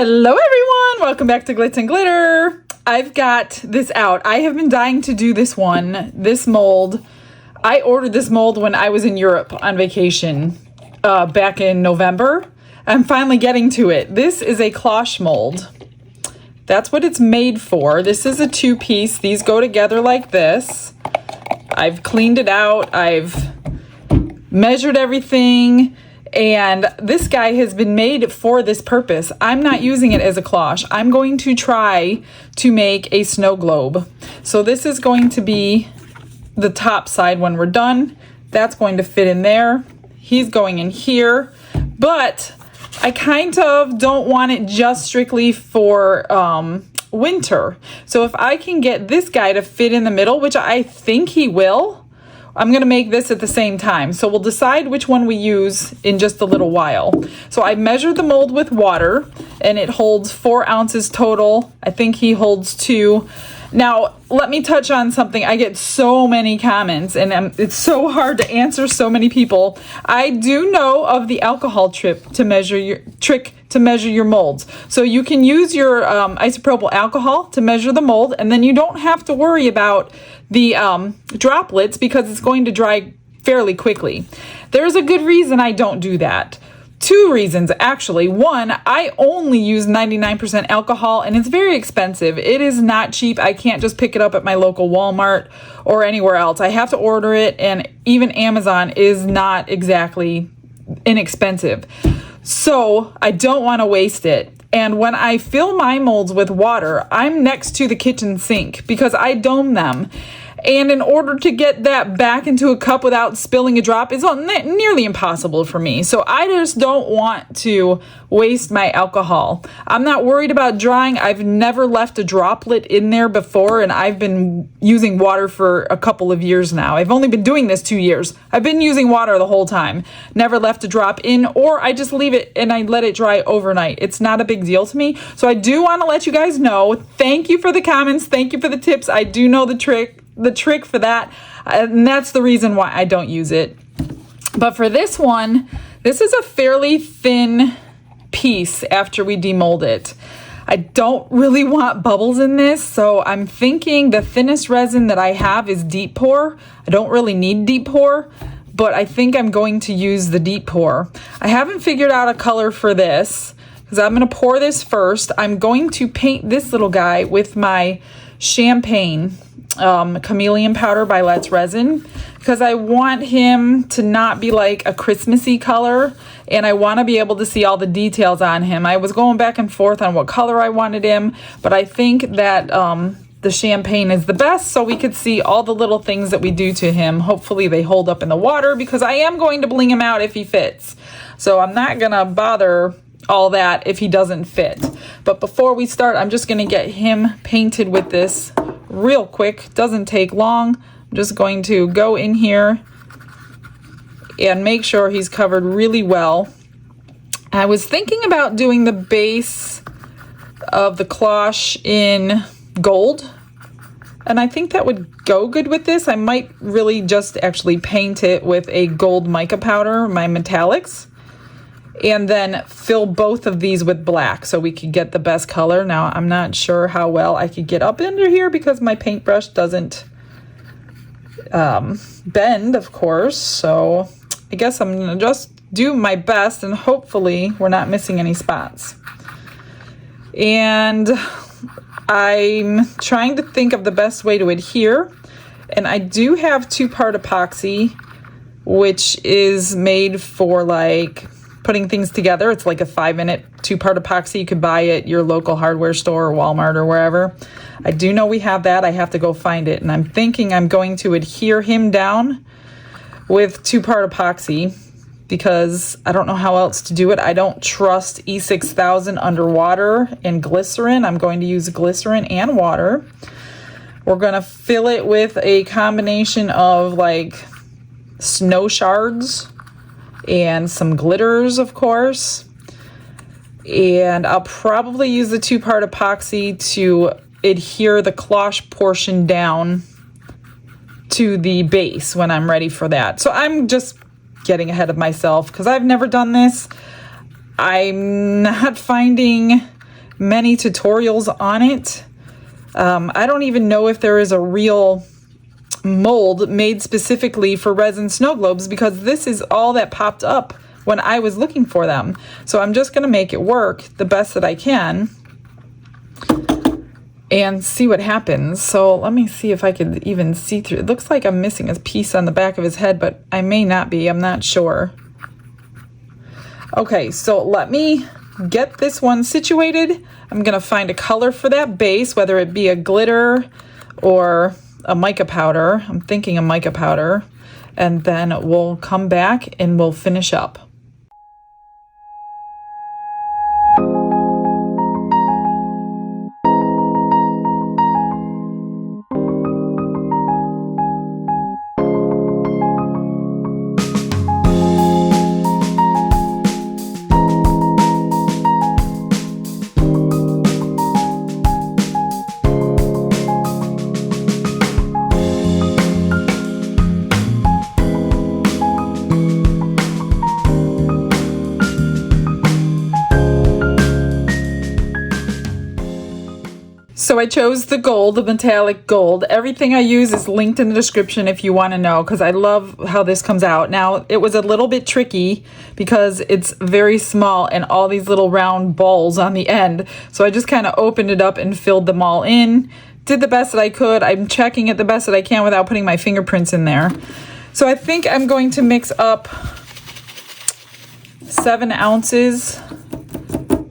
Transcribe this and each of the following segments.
Hello everyone, welcome back to Glitz and Glitter. I've got this out. I have been dying to do this mold. I ordered this mold when I was in Europe on vacation back in November. I'm finally getting to it. This is a cloche mold. That's what it's made for. This is a two-piece. These go together like this. I've cleaned it out. I've measured everything. And this guy has been made for this purpose. I'm not using it as a cloche. I'm going to try to make a snow globe. So this is going to be the top side when we're done. That's going to fit in there. He's going in here. But I kind of don't want it just strictly for winter. So if I can get this guy to fit in the middle, which I think he will, I'm going to make this at the same time. So we'll decide which one we use in just a little while. So I measured the mold with water and it holds 4 ounces total. I think he holds 2. Now, let me touch on something. I get so many comments and it's so hard to answer so many people. I do know of the alcohol trick to measure your molds. So you can use your isopropyl alcohol to measure the mold, and then you don't have to worry about the droplets because it's going to dry fairly quickly. There's a good reason I don't do that. 2 reasons, actually. One, I only use 99% alcohol and it's very expensive. It is not cheap. I can't just pick it up at my local Walmart or anywhere else. I have to order it, and even Amazon is not exactly inexpensive. So I don't want to waste it. And when I fill my molds with water, I'm next to the kitchen sink because I dome them. And in order to get that back into a cup without spilling a drop is nearly impossible for me. So I just don't want to waste my alcohol. I'm not worried about drying. I've never left a droplet in there before, and I've been using water for a couple of years now. I've only been doing this 2 years. I've been using water the whole time. Never left a drop in, or I just leave it and I let it dry overnight. It's not a big deal to me. So I do want to let you guys know. Thank you for the comments. Thank you for the tips. I do know the trick for that, and that's the reason why I don't use it. But for this one, this is a fairly thin piece after we demold it. I don't really want bubbles in this, so I'm thinking the thinnest resin that I have is deep pour. I don't really need deep pour, but I think I'm going to use the deep pour. I haven't figured out a color for this because I'm going to pour this first. I'm going to paint this little guy with my champagne chameleon powder by Let's Resin because I want him to not be like a Christmassy color, and I want to be able to see all the details on him. I was going back and forth on what color I wanted him, but I think that the champagne is the best so we could see all the little things that we do to him. Hopefully they hold up in the water because I am going to bling him out if he fits. So I'm not gonna bother all that if he doesn't fit. But before we start, I'm just gonna get him painted with this real quick. Doesn't take long. I'm just going to go in here and make sure he's covered really well. I was thinking about doing the base of the cloche in gold, and I think that would go good with this. I might really just actually paint it with a gold mica powder, my metallics, and then fill both of these with black so we could get the best color. Now, I'm not sure how well I could get up under here because my paintbrush doesn't bend, of course. So I guess I'm gonna just do my best and hopefully we're not missing any spots. And I'm trying to think of the best way to adhere. And I do have 2-part epoxy, which is made for like putting things together. It's like a 5-minute 2-part epoxy. You could buy at your local hardware store or Walmart or wherever. I do know we have that. I have to go find it. And I'm thinking I'm going to adhere him down with 2-part epoxy because I don't know how else to do it. I don't trust E6000 underwater and glycerin. I'm going to use glycerin and water. We're going to fill it with a combination of like snow shards and some glitters, of course. And I'll probably use the 2-part epoxy to adhere the cloche portion down to the base when I'm ready for that. So I'm just getting ahead of myself because I've never done this. I'm not finding many tutorials on it. I don't even know if there is a real mold made specifically for resin snow globes, because this is all that popped up when I was looking for them. So I'm just gonna make it work the best that I can and see what happens. So let me see if I could even see through. It looks like I'm missing a piece on the back of his head, but I may not be, I'm not sure. Okay, so let me get this one situated. I'm gonna find a color for that base, whether it be a glitter or a mica powder. I'm thinking a mica powder, and then we'll come back and we'll finish up. So I chose the gold, the metallic gold. Everything I use is linked in the description if you want to know, because I love how this comes out. Now, it was a little bit tricky because it's very small and all these little round balls on the end. So I just kind of opened it up and filled them all in. Did the best that I could. I'm checking it the best that I can without putting my fingerprints in there. So I think I'm going to mix up 7 ounces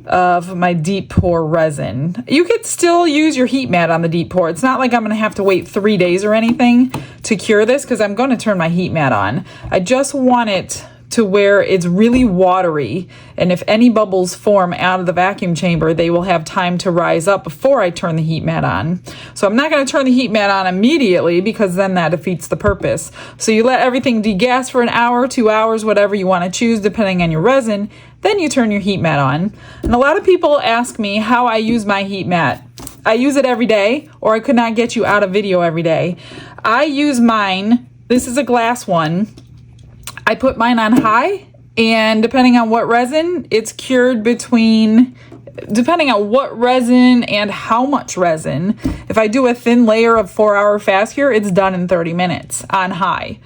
of my deep pour resin. You could still use your heat mat on the deep pour. It's not like I'm going to have to wait 3 days or anything to cure this, because I'm going to turn my heat mat on. I just want it to where it's really watery, and if any bubbles form out of the vacuum chamber, they will have time to rise up before I turn the heat mat on. So I'm not going to turn the heat mat on immediately, because then that defeats the purpose. So you let everything degas for an hour, 2 hours, whatever you want to choose depending on your resin, then you turn your heat mat on. And a lot of people ask me how I use my heat mat. I use it every day, or I could not get you out of video every day. I use mine, this is a glass one. I put mine on high, and depending on what resin, it's cured between, depending on what resin and how much resin. If I do a thin layer of 4-hour fast cure, it's done in 30 minutes on high.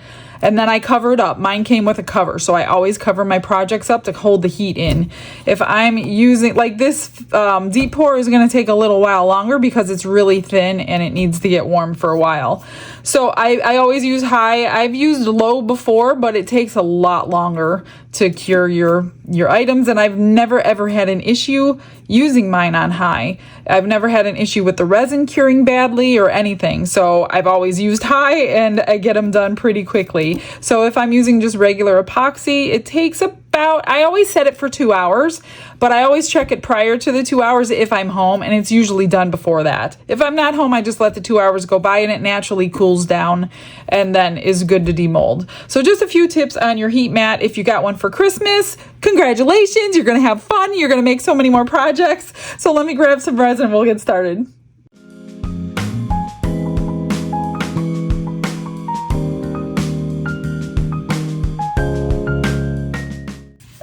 And then I cover it up. Mine came with a cover, so I always cover my projects up to hold the heat in. If I'm using, like this deep pour is gonna take a little while longer because it's really thin and it needs to get warm for a while. So I always use high. I've used low before, but it takes a lot longer to cure your items, and I've never ever had an issue using mine on high. I've never had an issue with the resin curing badly or anything. So I've always used high, and I get them done pretty quickly. So if I'm using just regular epoxy, it takes about, I always set it for 2 hours, but I always check it prior to the 2 hours if I'm home, and it's usually done before that. If I'm not home, I just let the 2 hours go by and it naturally cools down and then is good to demold. So just a few tips on your heat mat. If you got one for Christmas, congratulations, you're gonna have fun. You're gonna make so many more projects. So let me grab some resin and we'll get started.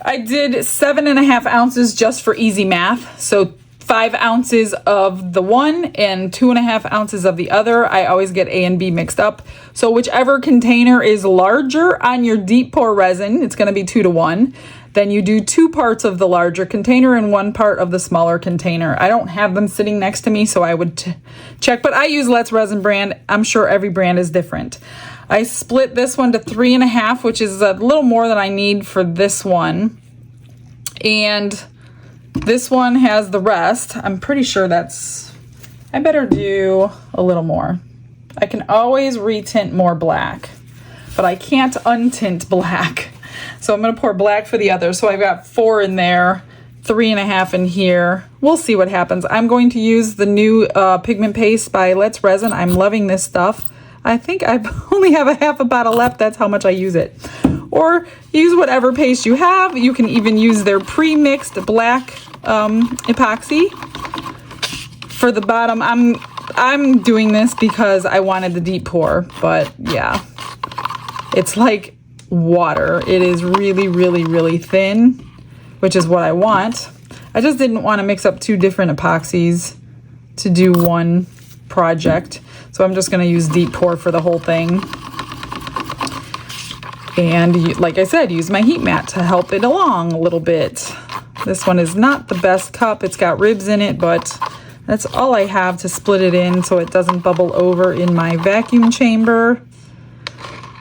I did 7.5 ounces just for easy math. So 5 ounces of the one and 2.5 ounces of the other. I always get A and B mixed up. So whichever container is larger on your deep pour resin, it's gonna be 2 to 1. Then you do 2 parts of the larger container and 1 part of the smaller container. I don't have them sitting next to me, so I would check, but I use Let's Resin brand. I'm sure every brand is different. I split this one to 3.5, which is a little more than I need for this one. And this one has the rest. I'm pretty sure that's, I better do a little more. I can always retint more black, but I can't untint black. So I'm gonna pour black for the other. So I've got 4 in there, 3.5 in here. We'll see what happens. I'm going to use the new pigment paste by Let's Resin. I'm loving this stuff. I think I only have a half a bottle left. That's how much I use it. Or use whatever paste you have. You can even use their pre-mixed black epoxy. For the bottom, I'm doing this because I wanted the deep pour, but yeah, it's like water. It is really, really, really thin, which is what I want. I just didn't want to mix up 2 different epoxies to do one project. So I'm just going to use deep pour for the whole thing. And like I said, use my heat mat to help it along a little bit. This one is not the best cup. It's got ribs in it, but that's all I have to split it in so it doesn't bubble over in my vacuum chamber.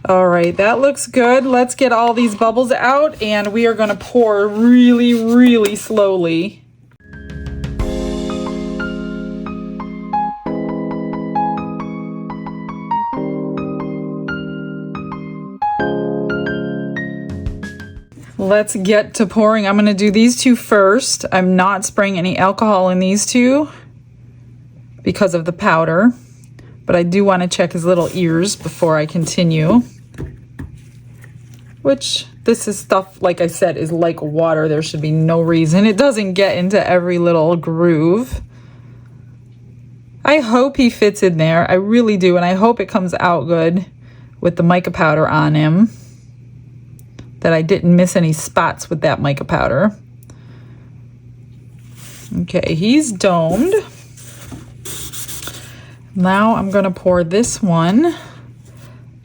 All right, that looks good. Let's get all these bubbles out, and we are going to pour really, really slowly. Let's get to pouring. I'm going to do these 2 first. I'm not spraying any alcohol in these 2 because of the powder, but I do want to check his little ears before I continue. Which, this is stuff, like I said, is like water. There should be no reason it doesn't get into every little groove. I hope he fits in there. I really do, and I hope it comes out good with the mica powder on him. That I didn't miss any spots with that mica powder. Okay, he's domed. Now I'm gonna pour this one.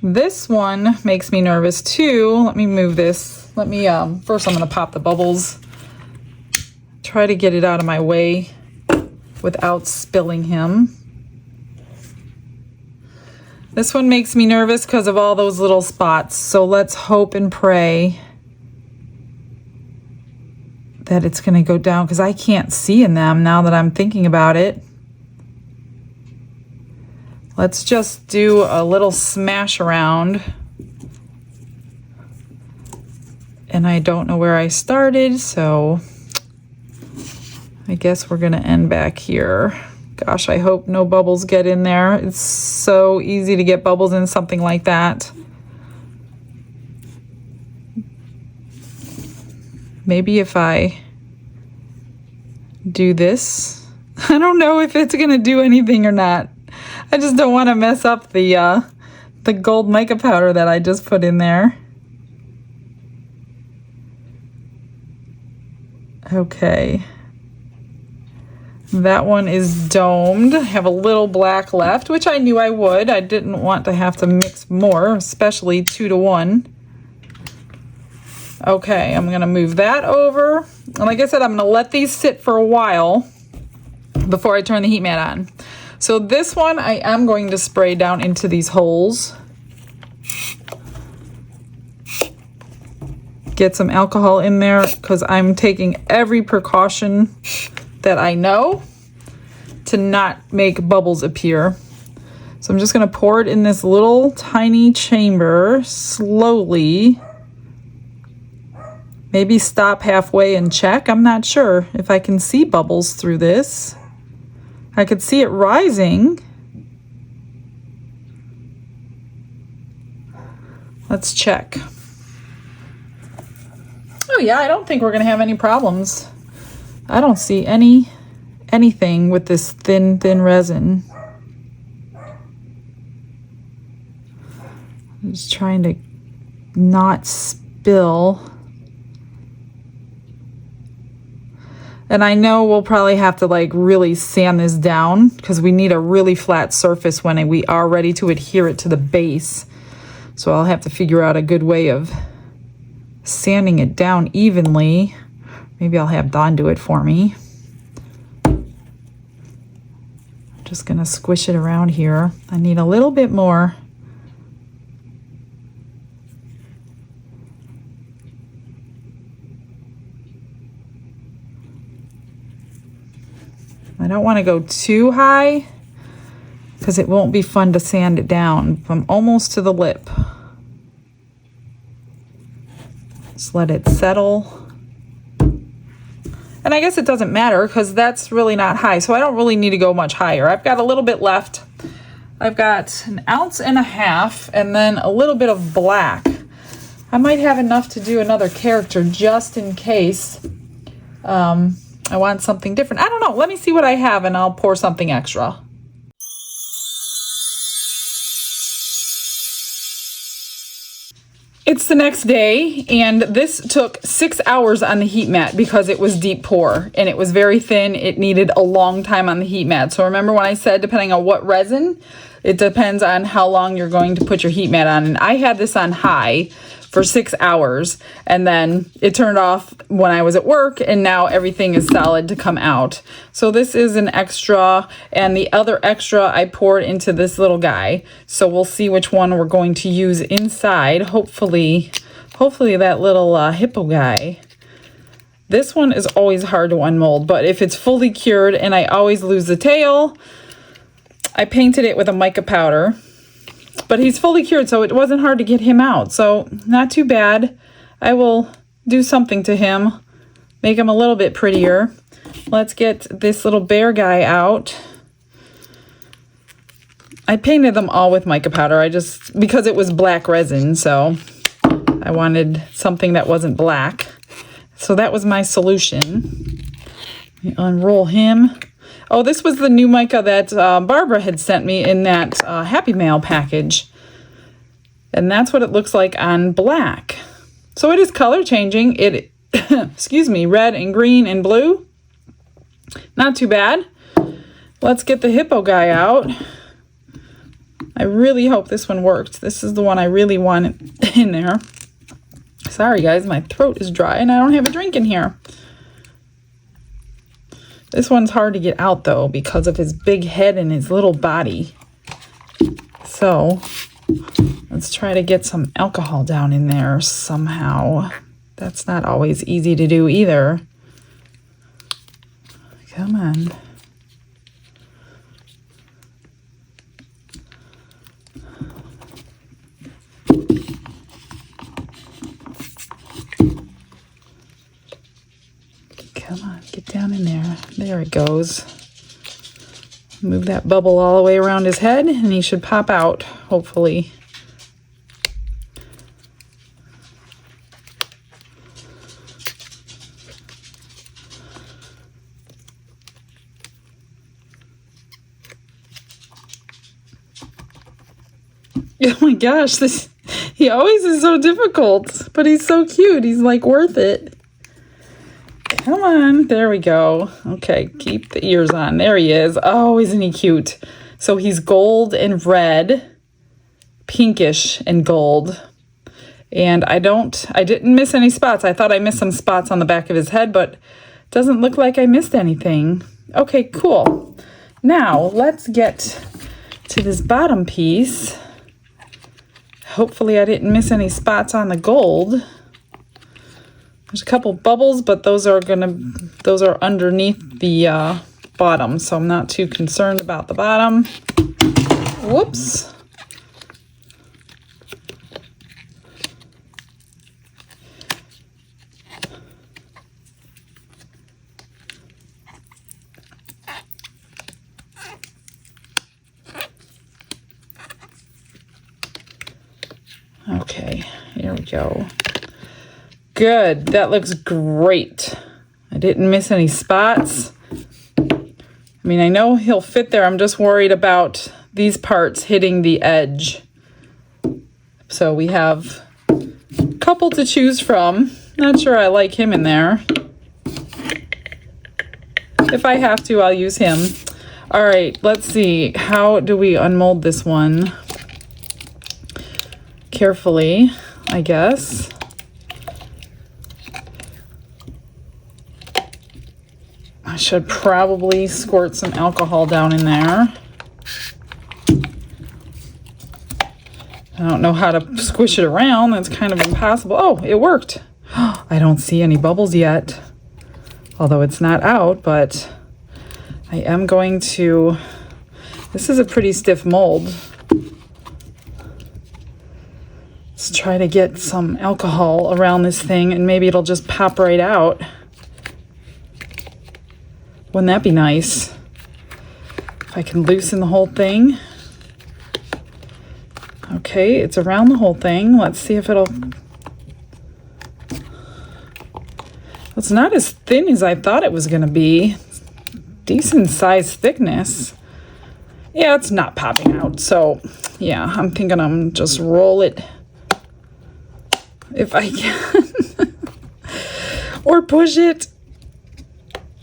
This one makes me nervous too. Let me move this. Let me, first I'm gonna pop the bubbles. Try to get it out of my way without spilling him. This one makes me nervous because of all those little spots. So let's hope and pray that it's going to go down, because I can't see in them now that I'm thinking about it. Let's just do a little smash around. And I don't know where I started, so I guess we're going to end back here. Gosh, I hope no bubbles get in there. It's so easy to get bubbles in something like that. Maybe if I do this, I don't know if it's gonna do anything or not. I just don't want to mess up the gold mica powder that I just put in there. Okay. That one is domed. I have a little black left, which I knew I would. I didn't want to have to mix more, especially 2 to 1. Okay, I'm gonna move that over. And like I said, I'm gonna let these sit for a while before I turn the heat mat on. So this one, I am going to spray down into these holes. Get some alcohol in there, because I'm taking every precaution that I know to not make bubbles appear. So I'm just going to pour it in this little tiny chamber slowly. Maybe stop halfway and check. I'm not sure if I can see bubbles through this. I could see it rising. Let's check. Oh yeah, I don't think we're going to have any problems. I don't see anything with this thin resin. I'm just trying to not spill. And I know we'll probably have to like really sand this down, because we need a really flat surface when we are ready to adhere it to the base. So I'll have to figure out a good way of sanding it down evenly. Maybe I'll have Dawn do it for me. I'm just gonna squish it around here. I need a little bit more. I don't want to go too high, because it won't be fun to sand it down. I'm almost to the lip. Just let it settle. And I guess it doesn't matter, because that's really not high, so I don't really need to go much higher. I've got a little bit left. I've got 1.5 ounces and then a little bit of black. I might have enough to do another character just in case I want something different. I don't know. Let me see what I have, and I'll pour something extra. It's the next day, and this took 6 hours on the heat mat because it was deep pour and it was very thin. It needed a long time on the heat mat. So remember when I said depending on what resin, it depends on how long you're going to put your heat mat on. And I had this on high for 6 hours, and then it turned off when I was at work, and now everything is solid to come out. So this is an extra, and the other extra I poured into this little guy. So we'll see which one we're going to use inside. Hopefully that little hippo guy. This one is always hard to unmold, but if it's fully cured, and I always lose the tail, I painted it with a mica powder. But he's fully cured, so it wasn't hard to get him out. So not too bad. I will do something to him, make him a little bit prettier. Let's get this little bear guy out. I painted them all with mica powder. Because it was black resin, so I wanted something that wasn't black. So that was my solution. Let me unroll him. Oh, this was the new mica that Barbara had sent me in that Happy Mail package. And that's what it looks like on black. So it is color changing. It, excuse me, red and green and blue. Not too bad. Let's get the hippo guy out. I really hope this one worked. This is the one I really want in there. Sorry guys, my throat is dry and I don't have a drink in here. This one's hard to get out though because of his big head and his little body. So let's try to get some alcohol down in there somehow. That's not always easy to do either. Come on. Come on, get down in there. There it goes. Move that bubble all the way around his head and he should pop out, hopefully. Oh my gosh, he always is so difficult, but he's so cute. He's like worth it. Come on, there we go. Okay, keep the ears on. There he is. Oh, isn't he cute? So he's gold and red, pinkish and gold. And I didn't miss any spots. I thought I missed some spots on the back of his head, but it doesn't look like I missed anything. Okay, cool. Now, let's get to this bottom piece. Hopefully I didn't miss any spots on the gold. There's a couple bubbles, but those are underneath the bottom, so I'm not too concerned about the bottom. Whoops. Okay, here we go. Good, that looks great. I didn't miss any spots. I mean, I know he'll fit there. I'm just worried about these parts hitting the edge. So we have a couple to choose from. Not sure I like him in there. If I have to, I'll use him. All right, let's see. How do we unmold this one? Carefully, I guess. I should probably squirt some alcohol down in there. I don't know how to squish it around. That's kind of impossible. Oh, it worked. I don't see any bubbles yet, although it's not out, but I am going to, this is a pretty stiff mold. Let's try to get some alcohol around this thing and maybe it'll just pop right out. Wouldn't that be nice? If I can loosen the whole thing. Okay, it's around the whole thing. Let's see if it'll... It's not as thin as I thought it was going to be. Decent size thickness. Yeah, it's not popping out. So, yeah, I'm thinking I'm just roll it if I can. Or push it.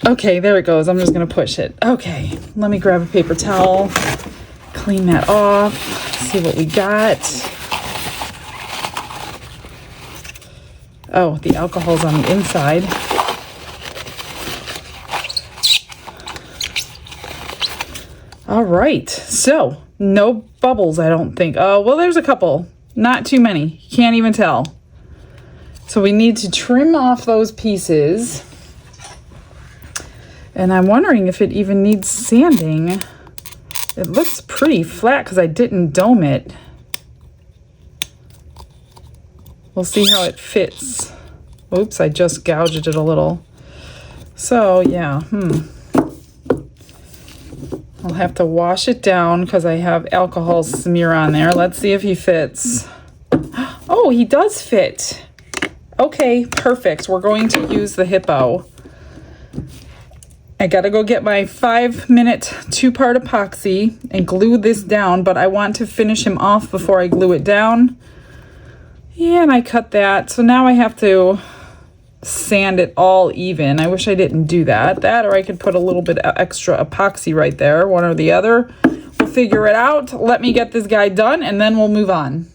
Okay, there it goes. I'm just gonna push it. Okay, let me grab a paper towel, clean that off, see what we got. Oh, the alcohol's on the inside. All right, so no bubbles, I don't think. Oh, well, there's a couple. Not too many. Can't even tell. So we need to trim off those pieces. And I'm wondering if it even needs sanding. It looks pretty flat because I didn't dome it. We'll see how it fits. Oops, I just gouged it a little. So yeah, I'll have to wash it down because I have alcohol smear on there. Let's see if he fits. Oh, he does fit. Okay, perfect. We're going to use the hippo. I gotta go get my 5-minute 2-part epoxy and glue this down, but I want to finish him off before I glue it down. Yeah, and I cut that. So now I have to sand it all even. I wish I didn't do that. That, or I could put a little bit of extra epoxy right there, one or the other. We'll figure it out. Let me get this guy done and then we'll move on.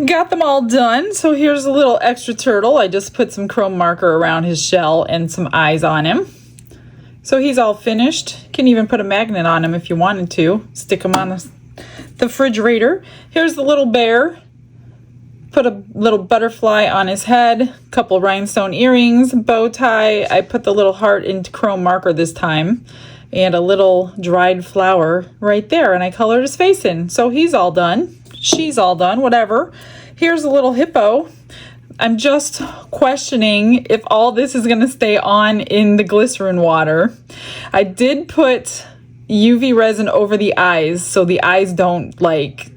Got them all done. So here's a little extra turtle. I just put some chrome marker around his shell and some eyes on him. So he's all finished. Can even put a magnet on him if you wanted to. Stick him on the refrigerator. Here's the little bear. Put a little butterfly on his head, couple rhinestone earrings, bow tie. I put the little heart into chrome marker this time, and a little dried flower right there, and I colored his face in. So he's all done. She's all done, whatever. Here's a little hippo. I'm just questioning if all this is gonna stay on in the glycerin water. I did put UV resin over the eyes so the eyes don't like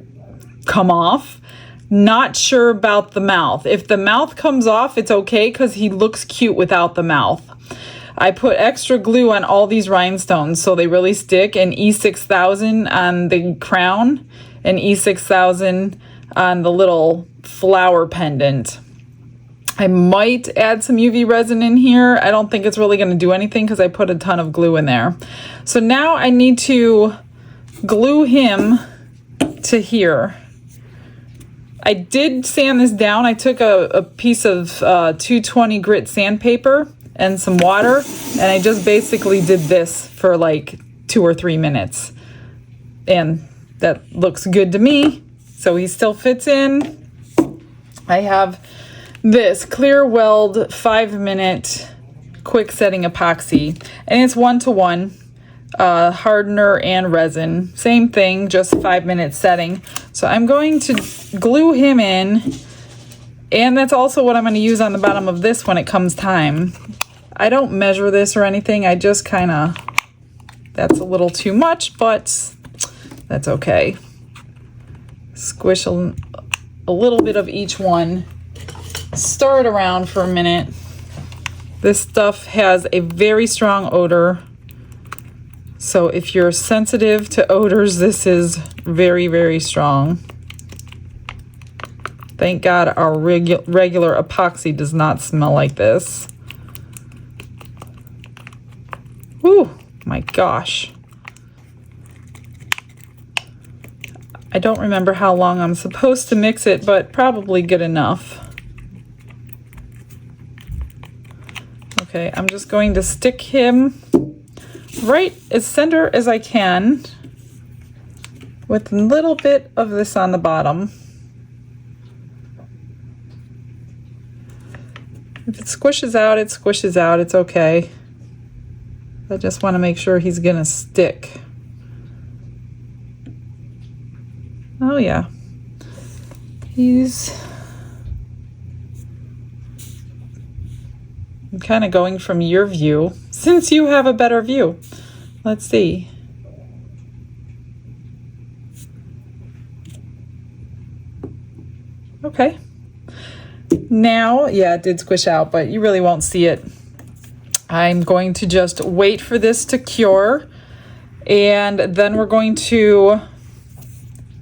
come off. Not sure about the mouth. If the mouth comes off, it's okay because he looks cute without the mouth. I put extra glue on all these rhinestones so they really stick, and E6000 on the crown and E6000 on the little flower pendant. I might add some UV resin in here. I don't think it's really going to do anything because I put a ton of glue in there. So now I need to glue him to here. I did sand this down. I took a piece of 220 grit sandpaper and some water, and I just basically did this for like 2 or 3 minutes. And that looks good to me. So he still fits in. I have this clear weld 5-minute quick setting epoxy, and it's 1-to-1 hardener and resin, same thing, just 5-minute setting. So I'm going to glue him in, and that's also what I'm going to use on the bottom of this when it comes time. I don't measure this or anything, I just kind of, that's a little too much, but that's okay. Squish a little bit of each one, stir it around for a minute. This stuff has a very strong odor. So if you're sensitive to odors, this is very, very strong. Thank God our regular epoxy does not smell like this. Whew, my gosh. I don't remember how long I'm supposed to mix it, but probably good enough. Okay, I'm just going to stick him right as center as I can with a little bit of this on the bottom. If it squishes out, it squishes out. It's okay. I just want to make sure he's gonna stick. Oh yeah. I'm kind of going from your view, since you have a better view. Let's see. Okay. Now, yeah, it did squish out, but you really won't see it. I'm going to just wait for this to cure, and then we're going to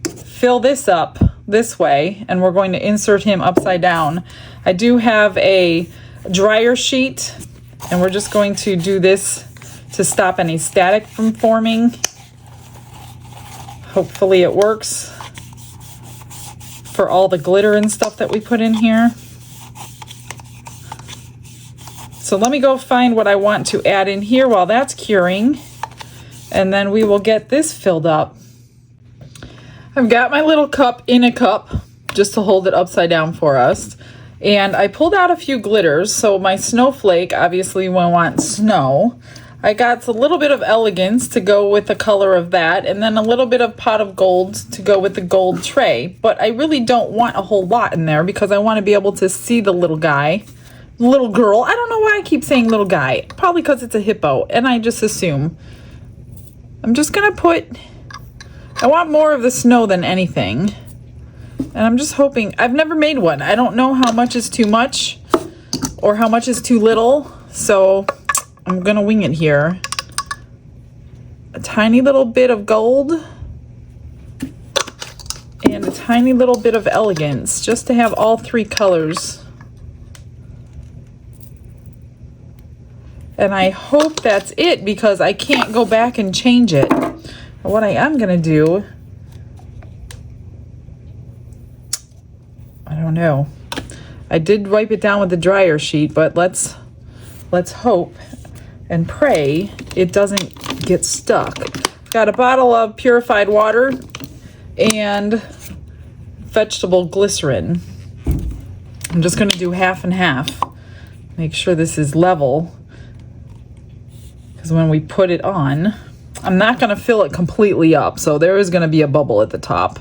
fill this up this way, and we're going to insert him upside down. I do have a dryer sheet, and we're just going to do this to stop any static from forming. Hopefully it works for all the glitter and stuff that we put in here. So let me go find what I want to add in here while that's curing, and then we will get this filled up. I've got my little cup in a cup just to hold it upside down for us. And I pulled out a few glitters. So my snowflake, obviously we want snow. I got a little bit of elegance to go with the color of that, and then a little bit of pot of gold to go with the gold tray. But I really don't want a whole lot in there because I want to be able to see the little guy. Little girl. I don't know why I keep saying little guy. Probably because it's a hippo, and I just assume. I'm just gonna put, I want more of the snow than anything. And I'm just hoping, I've never made one. I don't know how much is too much or how much is too little. So I'm gonna wing it here. A tiny little bit of gold and a tiny little bit of elegance, just to have all three colors. And I hope that's it because I can't go back and change it. But what I am gonna do, I don't know. I did wipe it down with the dryer sheet, but let's hope and pray it doesn't get stuck. Got a bottle of purified water and vegetable glycerin. I'm just gonna do half and half. Make sure this is level. Because when we put it on, I'm not going to fill it completely up, so there is going to be a bubble at the top.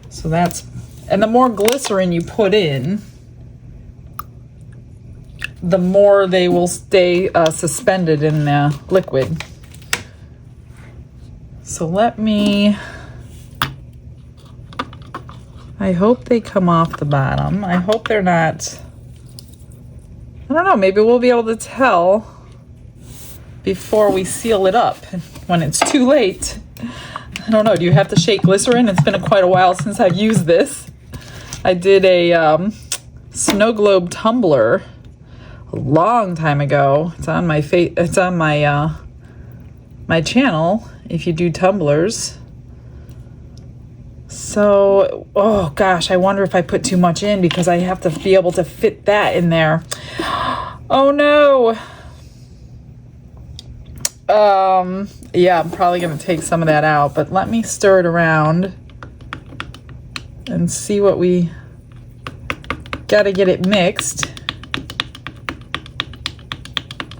So that's, and the more glycerin you put in, the more they will stay suspended in the liquid. So let me, I hope they come off the bottom. I hope they're not, I don't know, maybe we'll be able to tell before we seal it up when it's too late. I don't know, do you have to shake glycerin? It's been quite a while since I've used this. I did a snow globe tumbler a long time ago. It's on my my channel if you do tumblers. So, oh gosh, I wonder if I put too much in because I have to be able to fit that in there. Oh no. Yeah, I'm probably going to take some of that out, but let me stir it around and see what we got to get it mixed.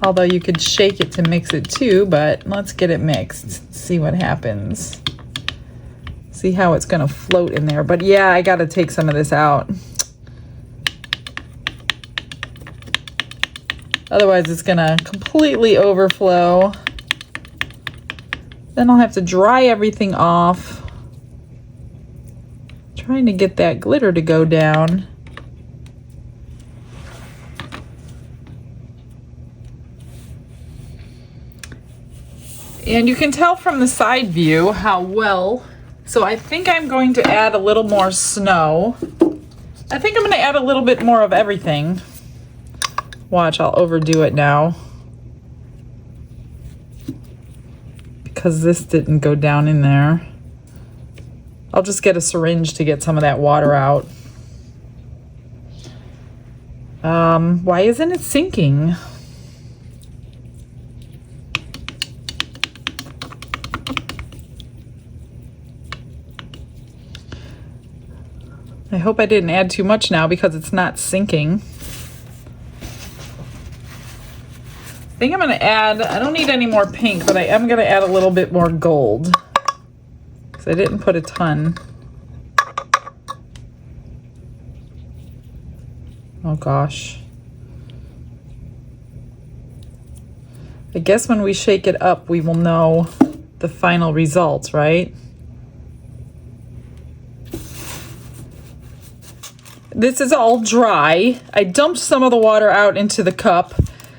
Although you could shake it to mix it too, but let's get it mixed. See what happens. See how it's going to float in there. But yeah, I got to take some of this out. Otherwise, it's going to completely overflow. Then I'll have to dry everything off. Trying to get that glitter to go down. And you can tell from the side view how well. So I think I'm going to add a little more snow. I think I'm going to add a little bit more of everything. Watch, I'll overdo it now. Because this didn't go down in there. I'll just get a syringe to get some of that water out. Why isn't it sinking? I hope I didn't add too much now because it's not sinking. I think I'm going to add, I don't need any more pink, but I am going to add a little bit more gold. Because I didn't put a ton. Oh gosh. I guess when we shake it up, we will know the final results, right? This is all dry. I dumped some of the water out into the cup,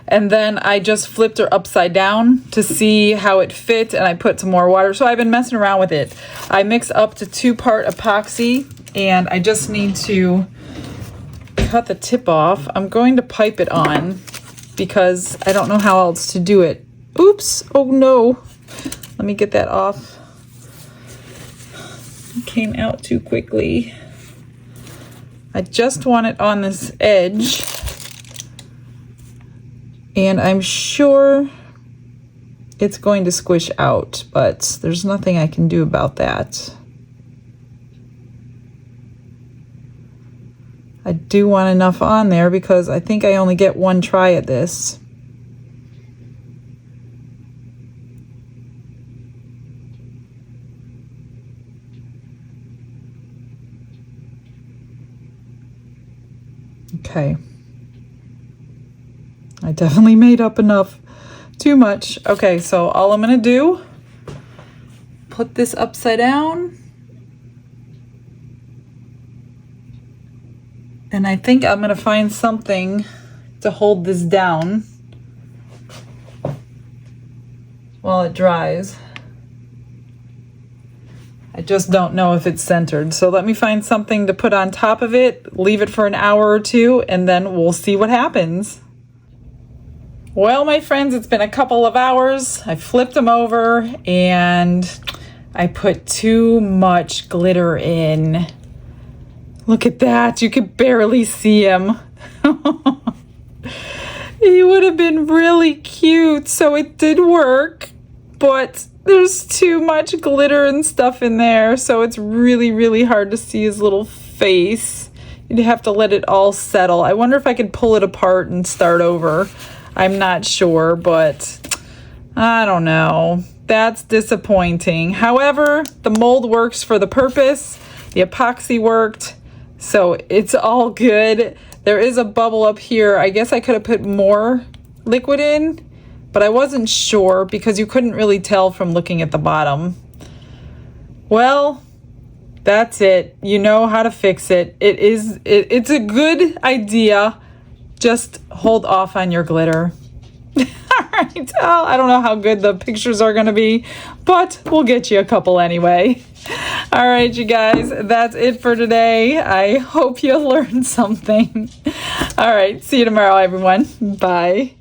and then I just flipped her upside down to see how it fit, and I put some more water. So I've been messing around with it. I mix up to 2-part epoxy, and I just need to cut the tip off. I'm going to pipe it on because I don't know how else to do it. Oops, oh no. Let me get that off. It came out too quickly. I just want it on this edge, and I'm sure it's going to squish out, but there's nothing I can do about that. I do want enough on there because I think I only get one try at this. Okay. I definitely made up enough. Too much. Okay, so all I'm gonna do, put this upside down. And I think I'm gonna find something to hold this down while it dries. I just don't know if it's centered. So let me find something to put on top of it, leave it for an hour or two, and then we'll see what happens. Well, my friends, it's been a couple of hours. I flipped them over and I put too much glitter in. Look at that. You could barely see him. He would have been really cute. So it did work, but there's too much glitter and stuff in there, so it's really, really hard to see his little face. You'd have to let it all settle. I wonder if I could pull it apart and start over. I'm not sure, but I don't know. That's disappointing. However, the mold works for the purpose. The epoxy worked, so it's all good. There is a bubble up here. I guess I could have put more liquid in, but I wasn't sure because you couldn't really tell from looking at the bottom. Well, that's it. You know how to fix it. It's a good idea. Just hold off on your glitter. All right. Well, I don't know how good the pictures are going to be, but we'll get you a couple anyway. All right, you guys, that's it for today. I hope you learned something. All right. See you tomorrow, everyone. Bye.